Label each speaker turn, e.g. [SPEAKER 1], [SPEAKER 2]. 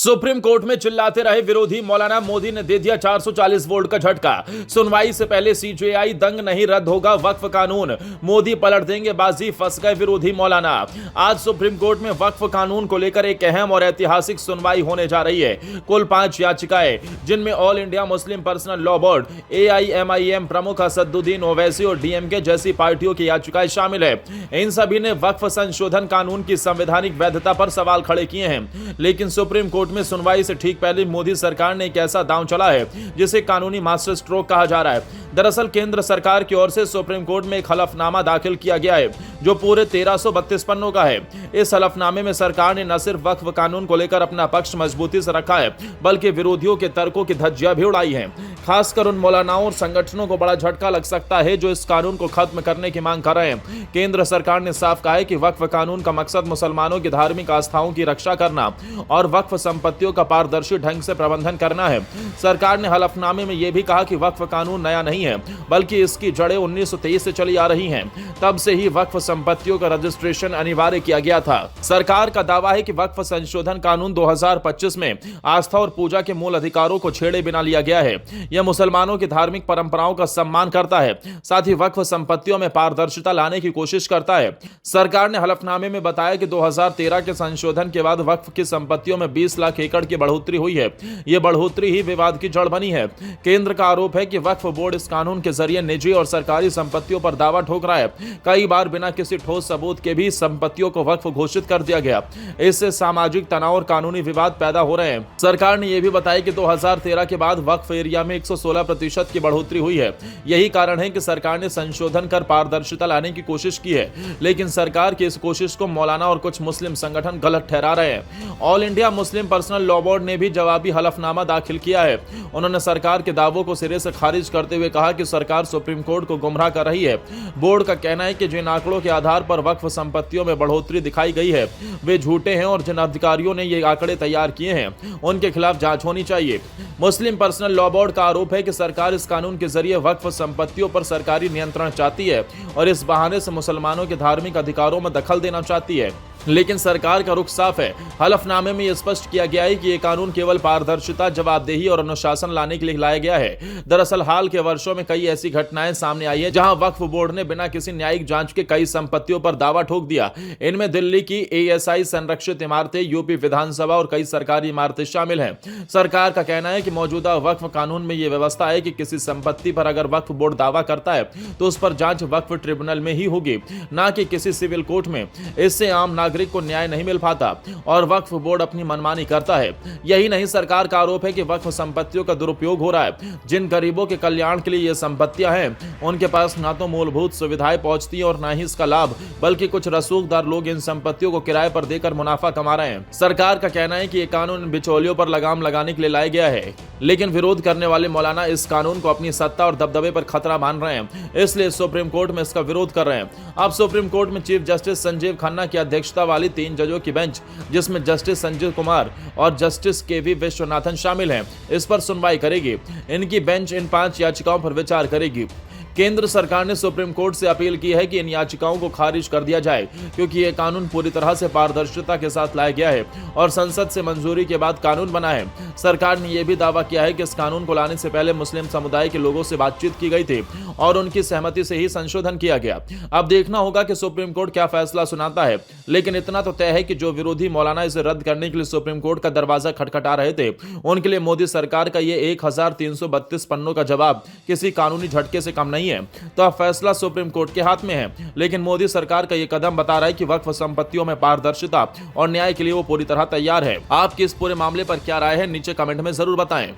[SPEAKER 1] Supreme court में चिल्लाते रहे विरोधी, मौलाना मोदी ने दे दिया 440 वोल्ट का झटका। सुनवाई से पहले सीजेआई दंग, नहीं रद्द होगा वक्फ कानून, मोदी पलट देंगे बाजी, फंस गए विरोधी मौलाना। आज सुप्रीम कोर्ट में वक्फ कानून को लेकर एक अहम और ऐतिहासिक सुनवाई होने जा रही है। कुल 5 याचिकाएं, जिनमें all India Muslim personal law board, AIMIM प्रमुख असदुद्दीन ओवैसी और DMK जैसी पार्टियों की याचिकाएं शामिल है। इन सभी ने वक्फ संशोधन कानून की संवैधानिक वैधता पर सवाल खड़े किए हैं। लेकिन सुप्रीम कोर्ट में सुनवाई से ठीक पहले मोदी सरकार ने एक ऐसा दांव चला है जिसे कानूनी मास्टर स्ट्रोक कहा जा रहा है। दरअसल केंद्र सरकार की ओर से सुप्रीम कोर्ट में एक हलफनामा दाखिल किया गया है जो पूरे 1332 पन्नों का है। इस हलफनामे में सरकार ने न सिर्फ वक्फ कानून को लेकर अपना पक्ष मजबूती से रखा है, बल्कि विरोधियों के तर्कों की धज्जियां भी उड़ाई हैं। खासकर उन मौलानाओं और संगठनों को बड़ा झटका लग सकता है जो इस कानून को खत्म करने की मांग कर रहे हैं। केंद्र सरकार ने साफ कहा है कि वक्फ कानून का मकसद मुसलमानों की धार्मिक आस्थाओं की रक्षा करना और वक्फ संपत्तियों का पारदर्शी ढंग से प्रबंधन करना है। सरकार ने हलफनामे में यह भी कहा कि वक्फ कानून नया नहीं है, बल्कि इसकी जड़ें 1923 से चली आ रही हैं। तब से ही वक्फ संपत्तियों का रजिस्ट्रेशन अनिवार्य किया गया था। सरकार का दावा है कि वक्फ संशोधन कानून 2025 में आस्था और पूजा के मूल अधिकारों को छेड़े बिना लिया गया है। यह मुसलमानों की धार्मिक परंपराओं का सम्मान करता है, साथ ही वक्फ संपत्तियों में पारदर्शिता लाने की कोशिश करता है। सरकार ने हलफनामे में बताया कि 2013 के संशोधन के बाद वक्फ की संपत्तियों में 20 लाख एकड़ की बढ़ोतरी हुई है। यह बढ़ोतरी ही विवाद की जड़ बनी है। केंद्र का आरोप है कि वक्फ बोर्ड इस कानून के जरिए निजी और सरकारी संपत्तियों पर दावा ठोक रहा है। कई बार बिना किसी ठोस सबूत के भी संपत्तियों को वक्फ घोषित कर दिया गया। इससे सामाजिक तनाव और कानूनी विवाद पैदा हो रहे हैं। सरकार ने यह भी बताया कि 2013 के बाद वक्फ एरिया में 116% की बढ़ोतरी हुई है। यही कारण है कि सरकार ने संशोधन कर पारदर्शिता लाने की कोशिश की है। लेकिन सरकार की इस कोशिश को मौलाना और कुछ मुस्लिम संगठन गलत ठहरा रहे हैं। All India Muslim personal law board ने भी जवाबी हलफनामा दाखिल किया है। उन्होंने सरकार के दावों को सिरे से खारिज करते हुए कहा कि सरकार सुप्रीम कोर्ट को गुमराह कर रही है। बोर्ड का कहना है कि जिन आंकड़ों के आधार पर वक्फ संपत्तियों में बढ़ोतरी दिखाई गई है वे झूठे हैं और जिन अधिकारियों ने ये आंकड़े तैयार किए हैं उनके खिलाफ जांच होनी चाहिए। मुस्लिम पर्सनल लॉ बोर्ड का आरोप है कि सरकार इस कानून के जरिए वक्फ संपत्तियों पर सरकारी नियंत्रण चाहती है और इस बहाने से मुसलमानों के धार्मिक अधिकारों में दखल देना चाहती है। लेकिन सरकार का रुख साफ है। हलफनामे में यह स्पष्ट किया गया है कि यह कानून केवल पारदर्शिता, जवाबदेही और अनुशासन लाने के लिए लाया गया है। दरअसल हाल के वर्षों में कई ऐसी घटनाएं सामने आई है जहां वक्फ बोर्ड ने बिना किसी न्यायिक जांच के कई संपत्तियों पर दावा ठोक दिया। इनमें दिल्ली की ASI संरक्षित इमारतें, यूपी विधानसभा और कई सरकारी इमारतें शामिल हैं। सरकार का कहना है कि मौजूदा वक्फ कानून में यह व्यवस्था है कि किसी संपत्ति पर अगर वक्फ बोर्ड दावा करता है तो उस पर जांच वक्फ ट्रिब्यूनल में ही होगी, न कि किसी सिविल कोर्ट में। इससे आम नागरिक को न्याय नहीं मिल पाता और वक्फ बोर्ड अपनी मनमानी करता है। यही नहीं, सरकार का आरोप है कि वक्फ संपत्तियों का दुरुपयोग हो रहा है। जिन गरीबों के कल्याण के लिए ये संपत्तियां हैं उनके पास ना तो मूलभूत सुविधाएं पहुंचती हैं और ना ही इसका लाभ, बल्कि कुछ रसूखदार लोग इन संपत्तियों को किराए पर देकर मुनाफा कमा रहे हैं। सरकार का कहना है कि ये कानून बिचौलियों पर लगाम लगाने के लिए लाया गया है। लेकिन विरोध करने वाले मौलाना इस कानून को अपनी सत्ता और दबदबे पर खतरा मान रहे हैं, इसलिए सुप्रीम कोर्ट में इसका विरोध कर रहे हैं। अब सुप्रीम कोर्ट में चीफ जस्टिस संजीव खन्ना की अध्यक्षता वाली 3 जजों की बेंच, जिसमें जस्टिस संजय कुमार और जस्टिस KV विश्वनाथन शामिल हैं, इस पर सुनवाई करेगी। इनकी बेंच इन 5 याचिकाओं पर विचार करेगी। केंद्र सरकार ने सुप्रीम कोर्ट से अपील की है कि इन याचिकाओं को खारिज कर दिया जाए, क्योंकि यह कानून पूरी तरह से पारदर्शिता के साथ लाया गया है और संसद से मंजूरी के बाद कानून बना है। सरकार ने यह भी दावा किया है कि इस कानून को लाने से पहले मुस्लिम समुदाय के लोगों से बातचीत की गई थी और उनकी सहमति से ही संशोधन किया गया। अब देखना होगा कि सुप्रीम कोर्ट क्या फैसला सुनाता है। लेकिन इतना तो तय है कि जो विरोधी मौलाना इसे रद्द करने के लिए सुप्रीम कोर्ट का दरवाजा खटखटा रहे थे, उनके लिए मोदी सरकार का यह 1332 पन्नों का जवाब किसी कानूनी झटके से कम नहीं है। तो अब फैसला सुप्रीम कोर्ट के हाथ में है। लेकिन मोदी सरकार का यह कदम बता रहा है कि वक्फ संपत्तियों में पारदर्शिता और न्याय के लिए वो पूरी तरह तैयार है। आपकी इस पूरे मामले पर क्या राय है, नीचे कमेंट में जरूर बताएं।